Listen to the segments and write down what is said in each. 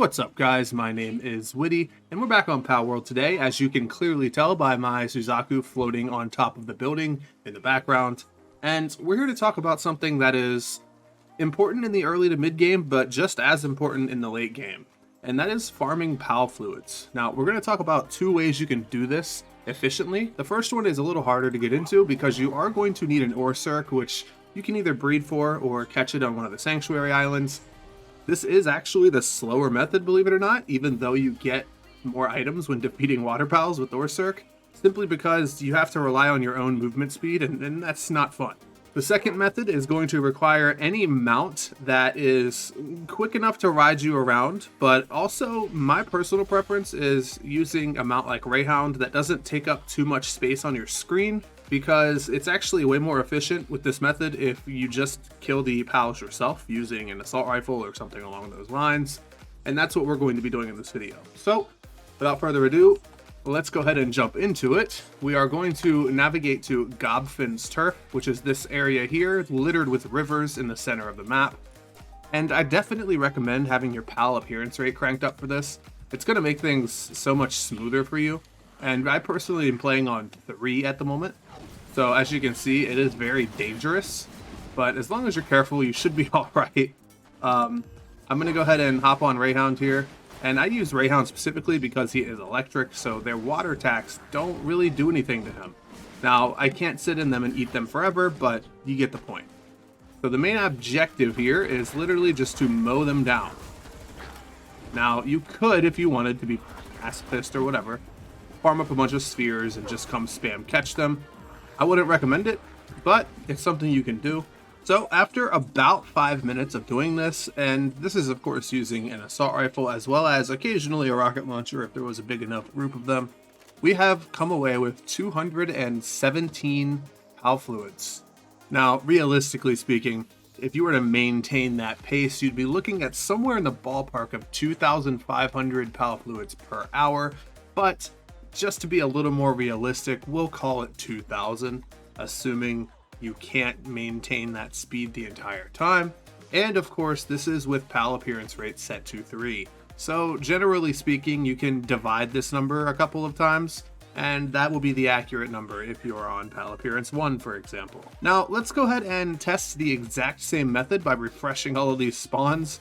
What's up guys, my name is Witty, and we're back on Palworld today, as you can clearly tell by my Suzaku floating on top of the building in the background. And we're here to talk about something that is important in the early to mid game, but just as important in the late game. And that is farming PAL fluids. Now, we're going to talk about two ways you can do this efficiently. The first one is a little harder to get into because you are going to need an ore circ, which you can either breed for or catch it on one of the sanctuary islands. This is actually the slower method, believe it or not, even though you get more items when defeating water pals with ore circ, simply because you have to rely on your own movement speed, and that's not fun. The second method is going to require any mount that is quick enough to ride you around, but also my personal preference is using a mount like Greyhound that doesn't take up too much space on your screen, because it's actually way more efficient with this method if you just kill the pals yourself using an assault rifle or something along those lines. And that's what we're going to be doing in this video. So without further ado, let's go ahead and jump into it. We are going to navigate to Gobfin's Turf, which is this area here, littered with rivers in the center of the map. And I definitely recommend having your PAL appearance rate cranked up for this. It's going to make things so much smoother for you. And I personally am playing on 3 at the moment. So as you can see, it is very dangerous. But as long as you're careful, you should be alright. I'm going to go ahead and hop on Greyhound here. And I use Greyhound specifically because he is electric, so their water attacks don't really do anything to him. Now, I can't sit in them and eat them forever, but you get the point. So the main objective here is literally just to mow them down. Now, you could, if you wanted to be pacifist or whatever, farm up a bunch of spheres and just come spam catch them. I wouldn't recommend it, but it's something you can do. So after about 5 minutes of doing this, and this is of course using an assault rifle as well as occasionally a rocket launcher if there was a big enough group of them, we have come away with 217 PAL fluids. Now, realistically speaking, if you were to maintain that pace, you'd be looking at somewhere in the ballpark of 2,500 PAL fluids per hour, but just to be a little more realistic, we'll call it 2,000, assuming you can't maintain that speed the entire time. And of course, this is with PAL appearance rate set to 3. So generally speaking, you can divide this number a couple of times, and that will be the accurate number if you're on PAL appearance 1, for example. Now, let's go ahead and test the exact same method by refreshing all of these spawns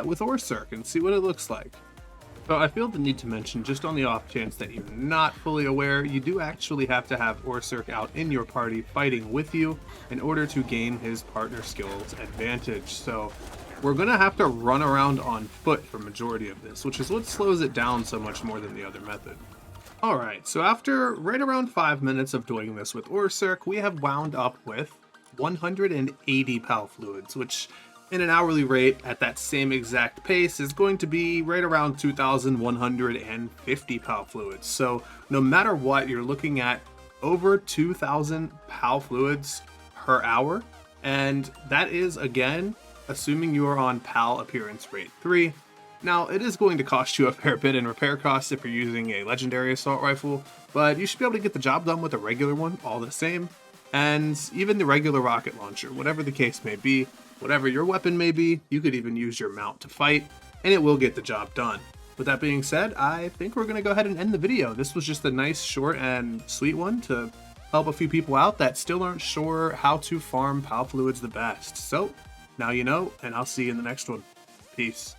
with ore circ and see what it looks like. So I feel the need to mention, just on the off chance that you're not fully aware, you do actually have to have ore circ out in your party fighting with you in order to gain his partner skills advantage. So we're going to have to run around on foot for majority of this, which is what slows it down so much more than the other method. Alright, so after right around 5 minutes of doing this with ore circ, we have wound up with 180 PAL fluids, which in an hourly rate at that same exact pace is going to be right around 2,150 PAL fluids. So no matter what, you're looking at over 2,000 PAL fluids per hour. And that is, again, assuming you are on PAL appearance rate 3. Now, it is going to cost you a fair bit in repair costs if you're using a legendary assault rifle, but you should be able to get the job done with a regular one all the same. And even the regular rocket launcher, whatever the case may be, whatever your weapon may be, you could even use your mount to fight, and it will get the job done. With that being said, I think we're going to go ahead and end the video. This was just a nice, short, and sweet one to help a few people out that still aren't sure how to farm PAL fluids the best. So, now you know, and I'll see you in the next one. Peace.